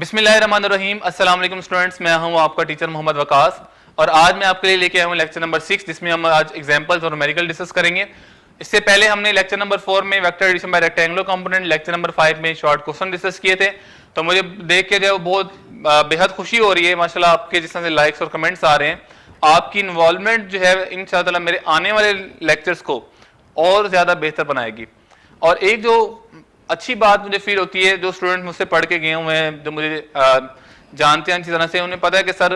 बिस्मिल्लाहिर्रहमानिर्रहीम। अस्सलाम वालेकुम स्टूडेंट्स, मैं हूं आपका टीचर मोहम्मद वकास और आज मैं आपके लिए लेके आया हूं लेक्चर नंबर 6 जिसमें हम आज एग्जांपल्स और न्यूमेरिकल डिस्कस करेंगे। इससे पहले हमने लेक्चर नंबर 4 में vector addition by rectangular component, lecture number 5 में शॉर्ट क्वेश्चन डिस्कस किए थे। तो मुझे देख के जो बहुत बेहद खुशी हो रही है, माशाल्लाह आपके जिस तरह से लाइक्स और कमेंट्स आ रहे हैं, आपकी इन्वॉल्वमेंट जो है इंशाअल्लाह मेरे आने वाले लेक्चर्स को और ज़्यादा बेहतर बनाएगी। और एक जो अच्छी बात मुझे फील होती है, जो स्टूडेंट मुझसे पढ़ के गए हुए हैं, जो मुझे जानते हैं अच्छी तरह से, उन्हें पता है कि सर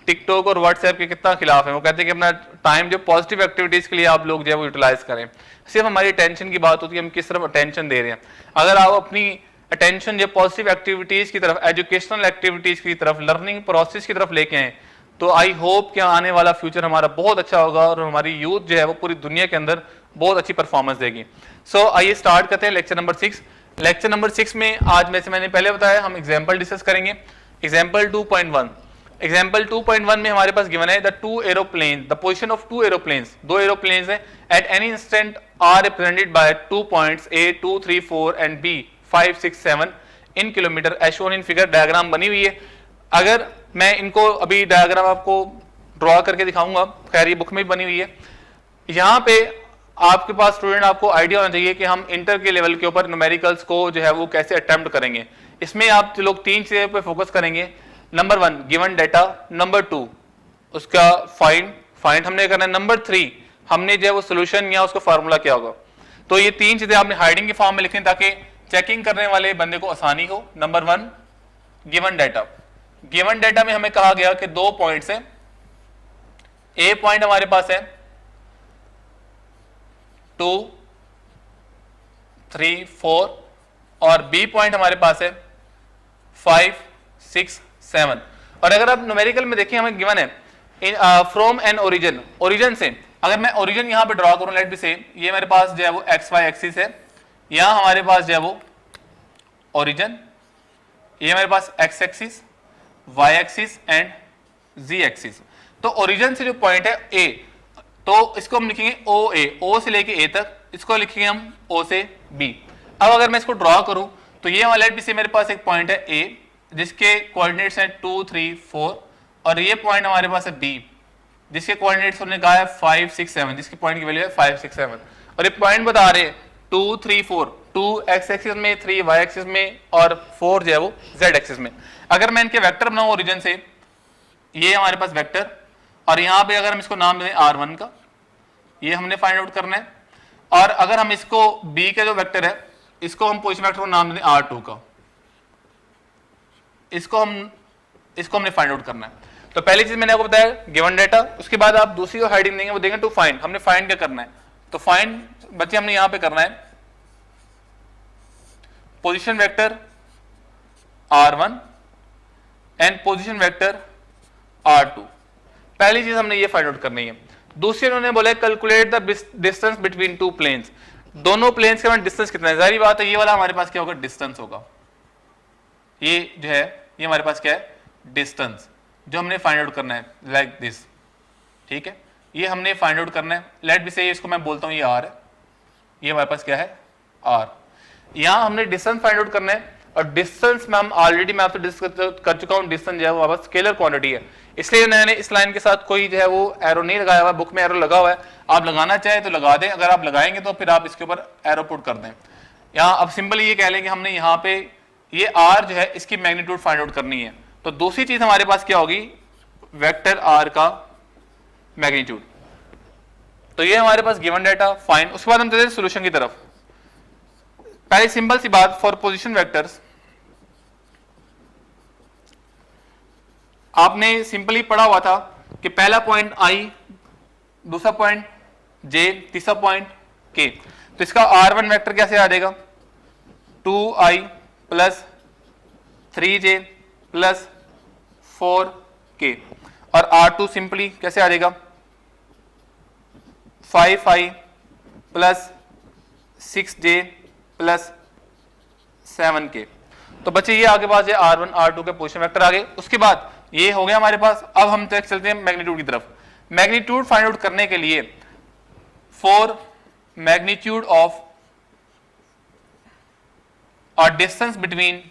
टिकटॉक और व्हाट्सएप के कितना खिलाफ है। वो कहते हैं कि अपना टाइम जो पॉजिटिव एक्टिविटीज़ के लिए आप लोग जो है वो यूटिलाइज करें। सिर्फ हमारी अटेंशन की बात होती है, हम किस तरफ अटेंशन दे रहे हैं। अगर आप अपनी अटेंशन जो पॉजिटिव एक्टिविटीज़ की तरफ, एजुकेशनल एक्टिविटीज़ की तरफ, लर्निंग प्रोसेस की तरफ लेके आएँ, तो आई होप कि आने वाला फ्यूचर हमारा बहुत अच्छा होगा और हमारी यूथ जो है वो पूरी दुनिया के अंदर बहुत अच्छी परफॉर्मेंस देगी। सो आइए स्टार्ट करते हैं लेक्चर नंबर 6। लेक्चर नंबर 6 में आज जैसे मैंने पहले बताया हम एग्जांपल डिस्कस करेंगे। एग्जांपल 2.1। एग्जांपल 2.1 में हमारे पास गिवन है the two aeroplane, the position of two aeroplanes, दो एरोप्लेन्स हैं, at any instant are represented by 2 points A 2 3 4 and B 5 6 7 in kilometre as shown in figure. Diagram बनी हुई है। अगर मैं इनको अभी डायग्राम आपको ड्रॉ करके दिखाऊंगा, खैर ये बुक में भी बनी हुई है। यहाँ पे आपके पास स्टूडेंट आपको आइडिया होना चाहिए कि हम इंटर के लेवल के ऊपर न्यूमेरिकल्स को जो है वो कैसे अटेम्प्ट करेंगे। इसमें आप लोग तीन चीज़ों पे फोकस करेंगे। नंबर 1 गिवन डाटा, नंबर 2 उसका फाइंड हमने करना है, नंबर 3 हमने जो है वो सोल्यूशन या उसका फार्मूला क्या होगा। तो ये तीन चीज़ें आपने हाइडिंग के फॉर्म में लिखनी ताकि चेकिंग करने वाले बंदे को आसानी हो। Number 1 given data. Given data में हमें कहा गया कि दो पॉइंट्स हैं। ए पॉइंट हमारे पास है 2 3 4 और बी पॉइंट हमारे पास है 5 6 7। और अगर आप न्यूमेरिकल में देखें हमें गिवन है फ्रॉम एन ओरिजिन, ओरिजिन से। अगर मैं ओरिजिन यहां पे ड्रॉ करूं, लेट बी से ये मेरे पास जो है वो एक्स वाई एक्सिस है, यहां हमारे पास जो है वो ओरिजिन, ये मेरे पास X axis, Y axis and Z axis. तो ओरिजिन से जो पॉइंट है ए, तो इसको हम लिखेंगे ओ ए, ओ से लेके ए तक, इसको लिखेंगे हम ओ से बी। अब अगर मैं इसको ड्रॉ करूं तो ये वाला भी से मेरे पास एक पॉइंट है ए जिसके कोऑर्डिनेट्स हैं 2 3 4 और ये पॉइंट हमारे पास है बी जिसके कोऑर्डिनेट्स हमने कहा है 5 6 7, जिसकी पॉइंट की वैल्यू है 5 6 7। और ये पॉइंट बता रहे हैं 2 3 4, 2 एक्स एक्सिस में, 3 वाई एक्सिस में और 4 जो है वो जेड एक्सिस में। अगर मैं इनके वेक्टर बनाऊं ओरिजिन से, ये हमारे पास वेक्टर, और यहाँ पे अगर हम इसको नाम दें R1 का, ये हमने फाइंड आउट करना है। और अगर हम इसको B का जो वेक्टर है, इसको हम पोजीशन वेक्टर को नाम दें R2 का, इसको हमने फाइंड आउट करना है। तो पहली चीज मैंने आपको बताया गिवन डाटा, उसके बाद आप दूसरी जो हेडिंग देंगे वो देंगे टू फाइंड। हमने फाइंड क्या करना है, तो फाइंड बच्चे हमने यहां पे करना है position vector R1 and position vector R2। पहली चीज हमने ये फाइंड आउट करनी है। दूसरी उन्होंने बोला calculate the distance between two planes, दोनों प्लेन्स के बीच डिस्टेंस कितना है। जाहिर बात है ये वाला हमारे पास क्या होगा, डिस्टेंस होगा। ये जो है ये हमारे पास क्या है, डिस्टेंस, जो हमने फाइंड आउट करना है लाइक दिस। ठीक है, ये हमने फाइंड आउट करना है। लेट बी से इसको मैं बोलता हूं ये आर है, ये हमारे पास क्या है आर। यहां हमने डिस्टेंस फाइंड आउट करना है और डिस्टेंस में हम ऑलरेडी मैं आपसे डिस्कस कर चुका हूं, डिस्टेंस जो है वो हमारे स्केलर क्वांटिटी है, इसलिए मैंने इस लाइन के साथ कोई जो है वो एरो नहीं लगाया हुआ। बुक में एरो लगा हुआ है, आप लगाना चाहे तो लगा दें, अगर आप लगाएंगे तो फिर आप इसके ऊपर एरो पुट कर दें। यहाँ अब सिंपल ये कह लें कि हमने यहाँ पे ये आर जो है इसकी मैग्नीट्यूड फाइंड आउट करनी है। तो दूसरी चीज हमारे पास क्या होगी, वेक्टर आर का मैग्नीट्यूड। तो ये हमारे पास गिवन डाटा फाइंड। उसके बाद हम चलते हैं सोल्यूशन की तरफ। पहले सिंपल सी बात, फॉर पोजीशन वेक्टर्स आपने सिंपली पढ़ा हुआ था कि पहला पॉइंट आई, दूसरा पॉइंट जे, तीसरा पॉइंट के। तो इसका R1 वेक्टर कैसे आ जाएगा, 2i plus 3j plus 4k। और R2 सिंपली कैसे आ जाएगा, 5i plus 6j plus 7k। तो बच्चे ये आगे पास है R1 R2 के पोजीशन वेक्टर आ गए। उसके बाद ये हो गया हमारे पास। अब हम चलते हैं मैग्नीट्यूड की तरफ। मैग्नीट्यूड फाइंड आउट करने के लिए फॉर मैग्नीट्यूड ऑफ और distance between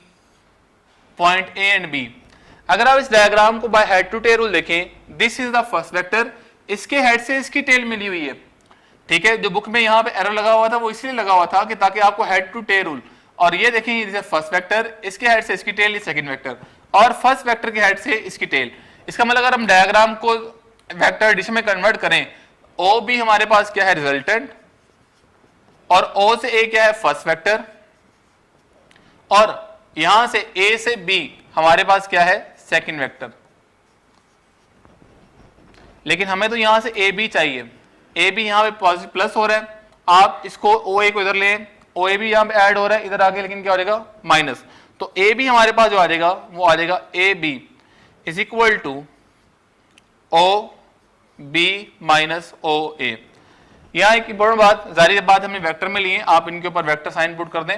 point A and B. अगर आप इस डायग्राम को by head to tail rule देखें, this is the first vector, इसके हेड से इसकी टेल मिली हुई है, ठीक है। जो बुक में यहाँ पे एरर लगा हुआ था वो इसलिए लगा हुआ था कि ताकि आपको हेड टू टेल रूल, और ये देखें ये फर्स्ट वेक्टर, इसके हेड से इसकी टेल, ये सेकंड वेक्टर, और फर्स्ट वेक्टर के हेड से इसकी टेल। इसका मतलब अगर हम डायग्राम को वेक्टर एडिशन में कन्वर्ट करें, ओ बी हमारे पास क्या है, रिजल्टेंट, और ओ से ए क्या है, फर्स्ट वेक्टर, और यहां से ए से बी हमारे पास क्या है, सेकंड वेक्टर। लेकिन हमें तो यहां से ए बी चाहिए, ए बी यहां पे पॉजिटिव प्लस हो रहा है, आप इसको ओ ए को इधर ले, ओ ए भी यहां पे ऐड हो रहा है इधर आगे, लेकिन क्या हो जाएगा, माइनस। तो ए बी हमारे पास जो आ जाएगा वो आ जाएगा A B is equal to O B minus O A. यहां एक इंपॉर्टेंट बात, जारी बात हमने वेक्टर में लिए, आप इनके ऊपर वेक्टर साइन पुट कर दें,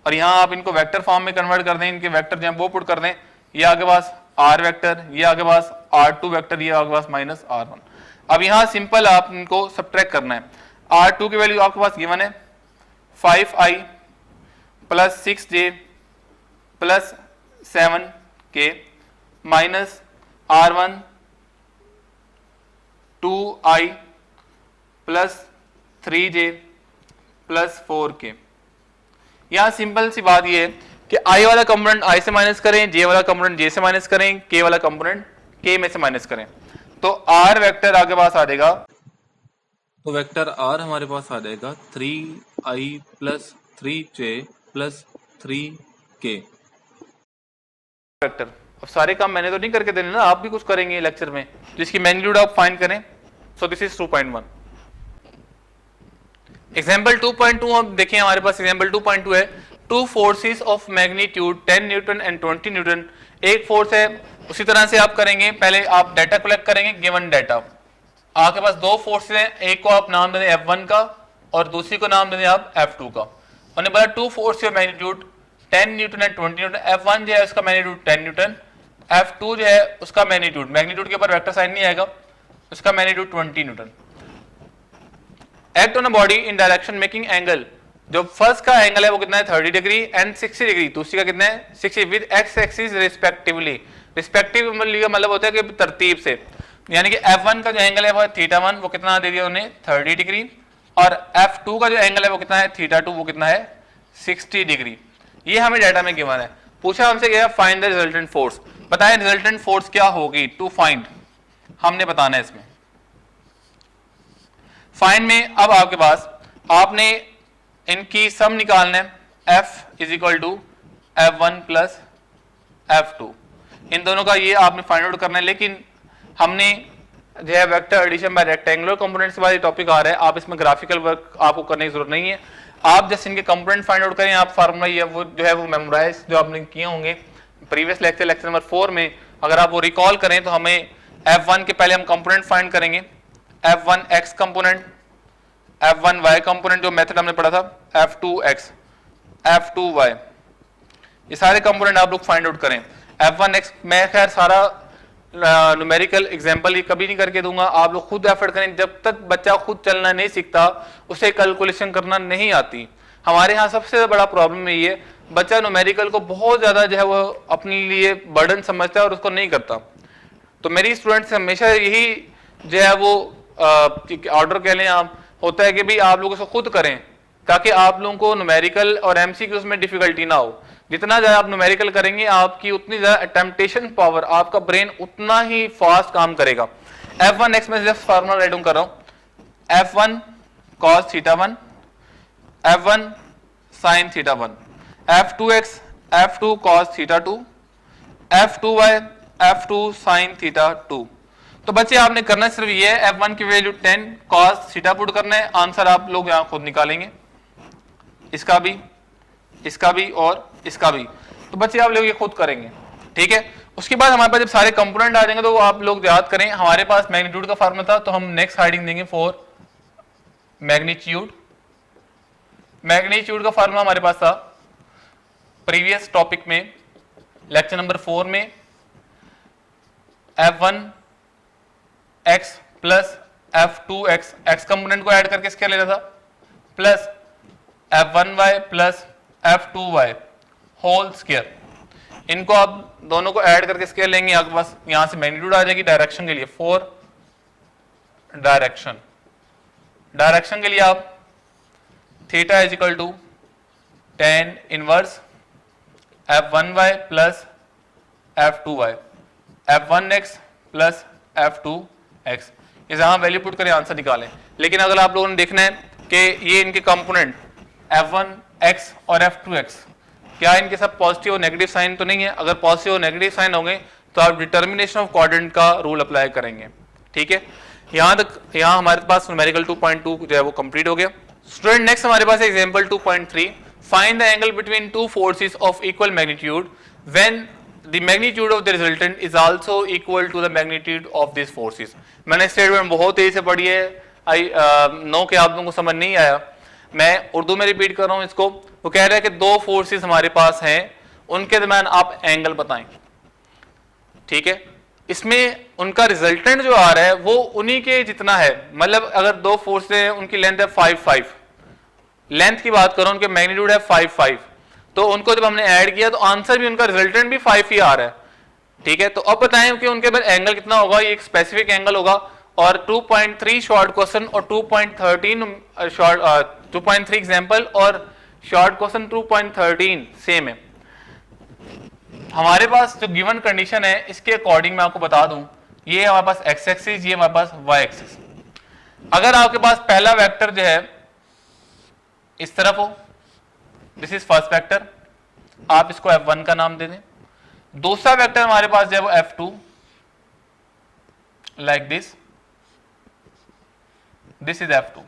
और यहां आप इनको वेक्टर फॉर्म में कन्वर्ट कर दें, इनके वेक्टर जहां वो पुट कर दें, ये आगे पास आर वेक्टर, ये आगे पास आर टू वेक्टर, ये आगे पास माइनस आर वन। अब यहां सिंपल आप इनको सब्ट्रैक्ट करना है। आर टू की वैल्यू आपके पास गिवन है 5i plus 6j plus 7k minus R1 2i plus 3j plus 4k। यहां सिंपल सी बात ये है कि i वाला कंपोनेंट i से माइनस करें, j वाला कंपोनेंट j से माइनस करें, k वाला कंपोनेंट k में से माइनस करें, तो r वेक्टर आगे पास आ जाएगा, तो वेक्टर r हमारे पास आ जाएगा 3i plus 3j plus 3k vector. अब सारे काम मैंने तो नहीं करके देने ना, आप भी कुछ करेंगे लेक्चर में, जिसकी मैग्नीट्यूड आप फाइंड करें। So this is 2.1। एग्जाम्पल 2.2 हम देखें, हमारे पास एग्जाम्पल 2.2 है, to forces of magnitude 10 newton and 20 Newton. एक फोर्स है, उसी तरह से आप करेंगे, पहले आप डाटा कलेक्ट करेंगे, गिवन डाटा, आपके पास दो फोर्सेस हैं, एक को आप नाम दे दें F1 का और दूसरी को नाम दे दें आप F2 का। उन्हें बोला two force of magnitude 10 newton and 20 newton. F1 जो है उसका मैग्नीट्यूड 10 न्यूटन, F2 जो है उसका मैग्नीट्यूड के ऊपर वेक्टर साइन नहीं आएगा, उसका magnitude 20 Newton. Act on a body in direction making angle, जो फर्स्ट का एंगल है वो कितना है 30 डिग्री एंड 60 डिग्री, दूसरी का कितना है 60 with x axis respectively. Respective मतलब होता है कि तरतीब से, यानी कि F1 का जो एंगल है वो है θ1, वो कितना दे दिया उन्हें 30 डिग्री, और F2 का जो एंगल है वो कितना है θ2, वो कितना है 60 डिग्री। ये हमें डाटा में गिवन है। पूछा हमसे क्या, फाइंड द रिजल्टेंट फोर्स, बताएं रिजल्टेंट फोर्स क्या होगी, टू फाइंड हमने बताना है इसमें। फाइंड में अब आपके पास आपने इनकी सम निकालना है, F is equal to F1 plus F2, इन दोनों का ये आपने फाइंड आउट करना है। लेकिन हमने जो है vector addition by rectangular components के बाद ये टॉपिक आ रहा है, आप इसमें ग्राफिकल वर्क आपको करने की जरूरत नहीं है, आप जस्ट इनके कंपोनेंट फाइंड आउट करें। आप फार्मूला ये वो जो है वो मेमोराइज जो आपने किए होंगे प्रीवियस लेक्चर नंबर 4 में, अगर आप वो रिकॉल करें तो हमें F1 के पहले हम कंपोनेंट फाइंड करेंगे, F1 x component, F1 y component जो मेथड हमने पढ़ा था, F2 x, F2 y, ये सारे कंपोनेंट आप लोग फाइंड आउट करें। F1 x मैं खैर सारा न्यूमेरिकल एग्जाम्पल ये कभी नहीं करके दूंगा, आप लोग खुद एफर्ट करें। जब तक बच्चा खुद चलना नहीं सीखता उसे कैलकुलेशन करना नहीं आती। हमारे यहाँ सबसे बड़ा प्रॉब्लम ये है, बच्चा न्यूमेरिकल को बहुत ज्यादा जो है वो अपने लिए बर्डन समझता है और उसको नहीं करता। तो मेरी स्टूडेंट से हमेशा यही जो है वो ऑर्डर कह लें आप, होता है कि भाई आप लोग इसको खुद करें ताकि आप लोगों को न्यूमेरिकल और एमसीक्यूज में डिफिकल्टी ना हो। जितना ज्यादा आप न्यूमेरिकल करेंगे आपकी उतनी ज्यादा अटेम्पटेशन पावर, आपका ब्रेन उतना ही फास्ट काम करेगा। F1 x में जस्ट फार्मूला राइट डाउन कर रहा हूं, F1 cos θ1, F1 sin θ1, F2 x F2 cos θ2, F2 y F2 sin θ2। तो बच्चे आपने करना सिर्फ ये है, F1 की वैल्यू 10 cos θ पुट करना है, आंसर आप लोग यहां खुद निकालेंगे, इसका भी, इसका भी और इसका भी। तो बच्चे आप लोग ये खुद करेंगे, ठीक है। उसके बाद हमारे पास जब सारे कंपोनेंट आ जाएंगे तो आप लोग याद करें, हमारे पास मैग्नीट्यूड का फार्मूला था, तो हम नेक्स्ट हेडिंग देंगे फॉर मैग्नीट्यूड। मैग्नीट्यूड का फार्मूला हमारे पास था प्रीवियस टॉपिक में, लेक्चर नंबर 4 में, F1 x plus F2 x, x component को ऐड करके इसके लेना था, plus F1 y plus F2 y whole square. इनको आप दोनों को ऐड करके स्केल लेंगे, आपके पास यहां से मैग्नीट्यूड आ जाएगी डायरेक्शन के लिए, 4 डायरेक्शन। डायरेक्शन के लिए आप theta is equal to tan inverse f1y plus f2y, f1x plus f2x, ये जहां वैल्यू पुट करें आंसर निकालें। लेकिन अगर आप लोगों ने देखना है कि ये इनके कंपोनेंट f1x और f2x क्या इनके सब पॉजिटिव और नेगेटिव साइन तो नहीं है? अगर पॉजिटिव और नेगेटिव साइन होंगे तो आप डिटर्मिनेशन ऑफ कोऑर्डिनेट का रूल अप्लाई करेंगे। ठीक है, यहां तक, यहां हमारे पास न्यूमेरिकल 2.2 जो है वो कंप्लीट हो गया। स्टूडेंट नेक्स्ट हमारे पास example 2.3, find the angle between two forces of equal magnitude when the magnitude of the resultant is also equal to the magnitude of this forces. मैंने स्टेटमेंट बहुत तेजी से पढ़ी है, नो के आप लोगों को समझ नहीं आया, मैं उर्दू में रिपीट कर रहा हूं इसको। वो कह रहा है कि दो फोर्सेस हमारे पास हैं, उनके दरमियान आप एंगल बताएं। ठीक है, इसमें उनका रिजल्टेंट जो आ रहा है वो उन्हीं के जितना है, मतलब अगर दो फोर्स हैं उनकी लेंथ है 5 लेंथ की बात करो, उनके मैग्नीट्यूड है 5 तो उनको जब हमने ऐड किया तो आंसर भी उनका रिजल्टेंट भी 5 ही आ रहा है। ठीक है, तो अब बताएं कि उनके बाद एंगल कितना होगा, ये एक स्पेसिफिक एंगल होगा। और 2.3 शॉर्ट क्वेश्चन और 2.13 शॉर्ट 2.3 एग्जांपल और शॉर्ट क्वेश्चन 2.13 सेम है। हमारे पास जो गिवन कंडीशन है इसके अकॉर्डिंग मैं आपको बता दूं, ये हमारे पास एक्स एक्सिस, ये हमारे पास वाई एक्सिस। अगर आपके पास पहला वेक्टर जो है इस तरफ हो, दिस इज फर्स्ट वेक्टर, आप इसको f1 का नाम दे दें। दूसरा वेक्टर हमारे पास जो है वो f2, like this, this is f2।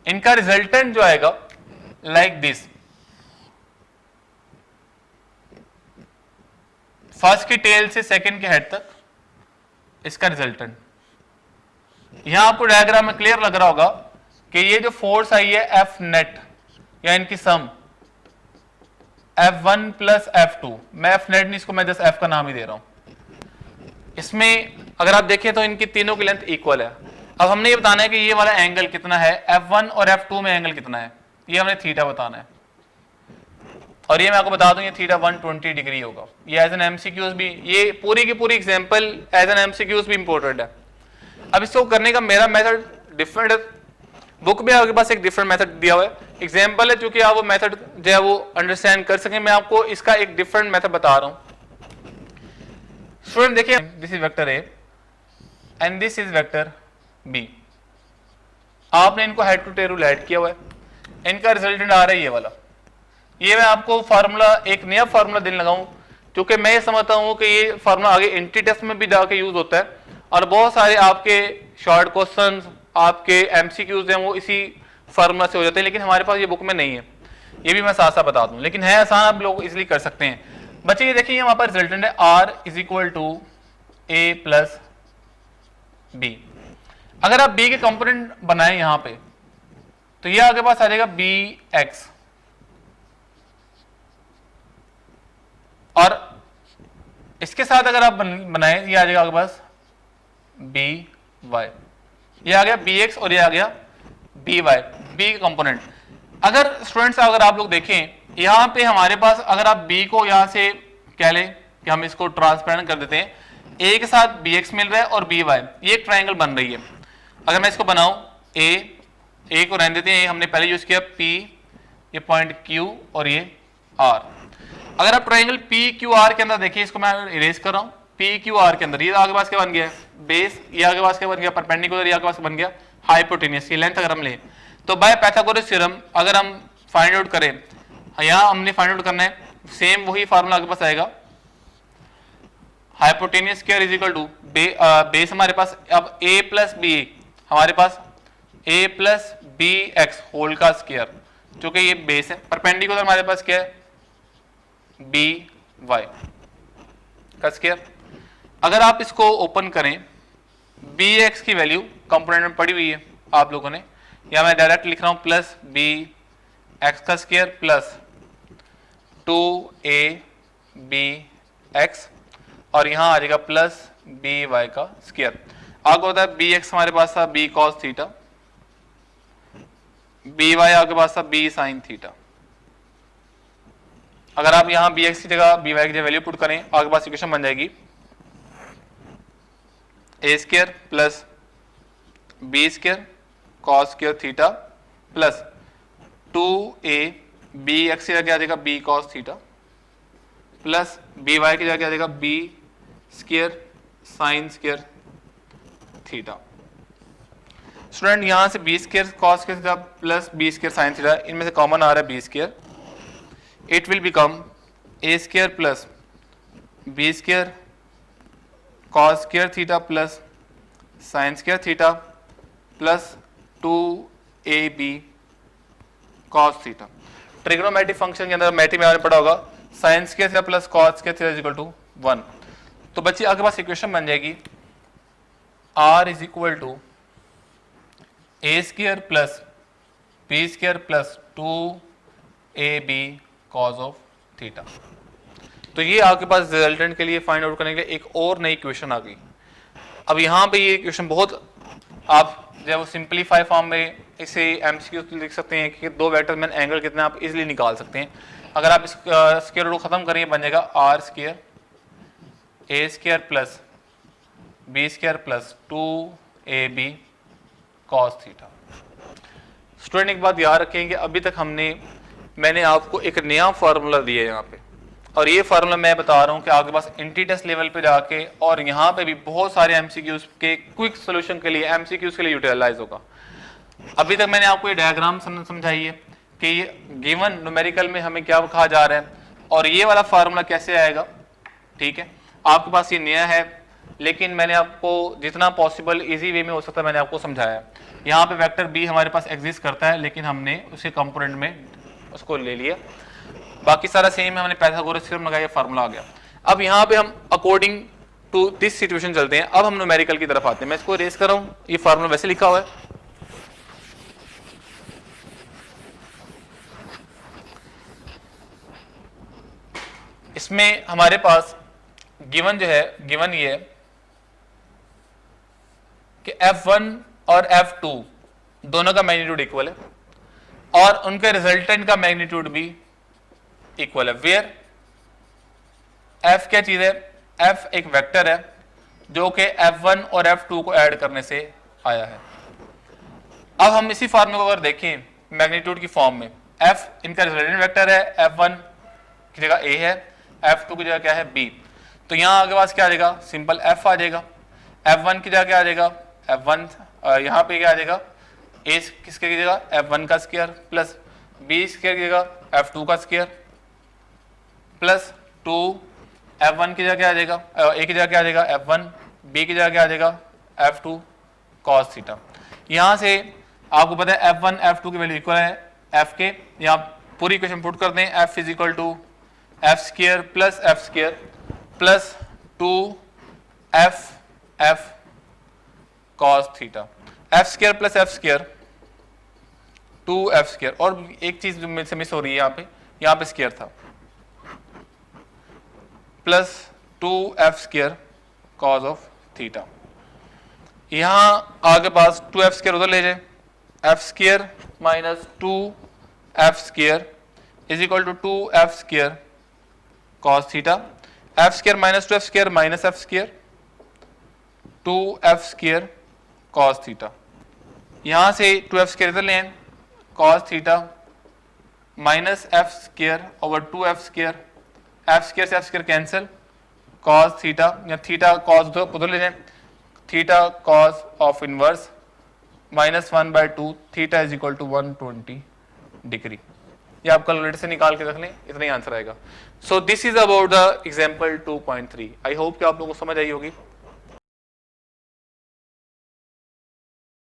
इनका रिजल्टेंट जो आएगा लाइक दिस, फर्स्ट की टेल से सेकंड के हेड तक इसका रिजल्टेंट। यहां आपको डायग्राम में क्लियर लग रहा होगा कि ये जो फोर्स आई है एफ नेट या इनकी सम F1 प्लस F2, मैं एफ नेट नहीं, इसको मैं जस्ट F का नाम ही दे रहा हूं। इसमें अगर आप देखें तो इनकी तीनों की लेंथ इक्वल है। अब हमने ये बताना है कि ये वाला एंगल कितना है, F1 और F2 में एंगल कितना है, ये हमने थीटा बताना है। और ये मैं आपको बता दूं ये थीटा 120 डिग्री होगा। ये एज एन एमसीक्यूज भी, ये पूरी की पूरी एग्जांपल एज एन एमसीक्यूज भी इंपॉर्टेंट है। अब इसको करने का मेरा मेथड डिफरेंट है, बुक में आपके पास एक डिफरेंट मेथड दिया हुआ है, एग्जांपल है, क्योंकि आप वो मेथड जो है वो अंडरस्टैंड कर सकें, मैं आपको इसका एक डिफरेंट मेथड बता रहा हूं। स्टूडेंट देखिए, this is vector A and this is vector B. आपने इनको head to tail rule add किया हुआ है, इनका रिजल्टेंट आ रहा है ये वाला। ये मैं आपको फार्मूला, एक नया फार्मूला देने लगाऊं, क्योंकि मैं ये समझता हूं कि ये फार्मूला आगे एंट्री टेस्ट में भी जाके यूज होता है और बहुत सारे आपके शॉर्ट क्वेश्चंस, आपके एमसीक्यूज हैं वो इसी फार्मूला से हो जाते हैं, लेकिन हमारे पास ये बुक में नहीं है। ये भी मैं साथ साथ बता दूं, लेकिन है आसान, आप लोग इसलिए कर सकते हैं। बच्चे ये देखिए हमारे पास रिजल्टेंट है R is equal to A plus B. अगर आप बी के कंपोनेंट बनाएं यहां पे तो ये आपके पास आ जाएगा बी एक्स, और इसके साथ अगर आप बनाएं ये आ जाएगा आपके पास बी वाई, ये आ गया बी एक्स और ये आ गया बी वाई, बी का कंपोनेंट। अगर स्टूडेंट्स अगर आप लोग देखें यहां पे हमारे पास, अगर आप बी को यहां से कह लें कि हम इसको ट्रांसपेरेंट कर देते हैं, ए के साथ बी एक्स मिल रहा है और बी वाई, ये एक ट्राइंगल बन रही है। अगर मैं इसको बनाऊं ए को रहने देते हैं, हमने पहले यूज किया पी, ये पॉइंट क्यू और ये आर। अगर आप ट्राइंगल पी क्यू आर के अंदर देखिए, इसको मैं इरेज कर रहा हूं, पी क्यू आर के अंदर ये आगे पास क्या बन गया बेस, ये आगे पास क्या बन गया परपेंडिकुलर, ये आगे पास बन गया हाइपोटेन्यूस। की लेंथ अगर हम लें तो बाय पाइथागोरस थ्योरम अगर हम फाइंड आउट करें, यहां हमने फाइंड आउट करना है, सेम वही फार्मूला आगे पास आएगा, hypotenuse square is equal to base हमारे पास अब a प्लस बी, हमारे पास a plus B X whole का स्क्वायर, क्योंकि ये बेस है। परपेंडिकुलर हमारे पास क्या है बी वाई का स्क्वायर। अगर आप इसको ओपन करें, बी एक्स की वैल्यू कंपोनेंट में पड़ी हुई है आप लोगों ने, या मैं डायरेक्ट लिख रहा हूं प्लस बी एक्स का square plus 2a B X, और यहां आ जाएगा प्लस बी वाई का स्क्वायर। आपको पता है बी एक्स हमारे पास था B cos theta, B Y आपके पास था बी साइन थीटा। अगर आप यहाँ बी एक्स की जगह बी वाई की जगह वैल्यू पुट करें, आपके पास इक्वेशन बन जाएगी A square plus B square cos square theta plus 2a B X की जगह क्या आ जाएगा B cos theta plus B Y की जगह क्या आ जाएगा B square sine square theta. Student यहां से B square cos square theta plus B square sine theta, इनमें से कॉमन आ रहा है B square, it will become A square plus B square cos square theta plus sign square theta plus 2ab cos theta. Trigonometric function के अंदर matric में आपने पढ़ा होगा sine square theta plus cos square theta is equal to 1। तो बच्चे आपके पास इक्वेशन बन जाएगी r is equal to A square plus B square plus 2ab cos of theta. तो ये आपके पास रिजल्टेंट के लिए फाइंड आउट करने के लिए एक और नई इक्वेशन आ गई। अब यहाँ पे ये इक्वेशन बहुत आप जब वो सिंपलीफाई फॉर्म में इसे एमसीक्यू लिख सकते हैं कि दो वेक्टर में एंगल कितना आप इजीली निकाल सकते हैं। अगर आप इस स्क्वायर रूट खत्म करेंगे बन जाएगा R square A square plus B square plus 2ab cos theta. Student एक बात याद रखेंगे, अभी तक मैंने आपको एक नया फार्मूला दिया है यहाँ पे, और ये फार्मूला मैं बता रहा हूँ कि आपके पास एंटी टेस्ट लेवल पे जाके और यहाँ पे भी बहुत सारे एमसीक्यूज के क्विक सॉल्यूशन के लिए एमसीक्यूज के लिए यूटिलाइज होगा। अभी तक मैंने आपको ये डायग्राम समझाई है कि ये गिवन न्यूमेरिकल में हमें क्या कहा जा रहा है और ये वाला फार्मूला कैसे आएगा। ठीक है, आपके पास ये नया है, लेकिन मैंने आपको जितना पॉसिबल इजी वे में हो सकता है मैंने आपको समझाया। यहाँ पे वेक्टर बी हमारे पास एग्जिस्ट करता है, लेकिन हमने उसके कंपोनेंट में उसको ले लिया, बाकी सारा सेम है, हमने पाइथागोरस थ्योरम लगाया, फार्मूला आ गया। अब यहाँ पे हम अकॉर्डिंग टू दिस सिचुएशन चलते हैं। अब हम न्यूमेरिकल की तरफ आते हैं। मैं इसको रेस कर रहा हूँ, ये फार्मूला वैसे लिखा हुआ है। इसमें हमारे पास गिवन जो है, गिवन ये है कि F1 और F2 दोनों का मैग्नीट्यूड इक्वल है और उनके रिजल्टेंट का मैग्नीट्यूड भी इक्वल है। वेयर F क्या चीज है, F एक वेक्टर है जो कि F1 और F2 को ऐड करने से आया है। अब हम इसी फॉर्मूले को अगर देखें मैग्नीट्यूड की फॉर्म में, F इनका रिजल्टेंट वेक्टर है, F1 की जगह A है, F2 की जगह क्या है B। तो यहाँ आगे पास क्या आ जाएगा, सिंपल F आ जाएगा। F1 की जगह क्या आ जाएगा, F1 यहाँ पे क्या आ जाएगा, A किसके की जगह F1 का स्क्वायर प्लस B स्क्वायर की जगह F2 का स्क्वायर प्लस 2 F1 की जगह क्या आ जाएगा, A की जगह क्या आ जाएगा F1, B की जगह क्या आ जाएगा F2 cos थीटा। यहाँ से आपको पता है F1 F2 की वैल्यू इक्वल है F के, यहाँ पूरी इक्वेशन पुट कर दें, F is equal to F square plus F square plus 2 F cos theta. F square plus F square 2F square, और एक चीज जो मुझसे मिस हो रही है यहाँ पे स्क्वायर था, plus 2F square cos of theta. यहाँ आगे पास 2F स्क्वायर उधर ले जाए, F square minus 2F square is equal to 2F square cos theta. F square minus 2F square minus F square 2F square cos theta. यहाँ से 2F square इधर ले आए, cos theta minus F square over 2F square, F square से F square cancel, cos theta या theta cos उधर ले जाए, theta cos of inverse minus 1/2 theta is equal to 120 degree. ये आप कैलकुलेटर से निकाल के रख लें, इतना ही आंसर आएगा। So this is about the example 2.3। I hope कि आप लोगों को समझ आई होगी।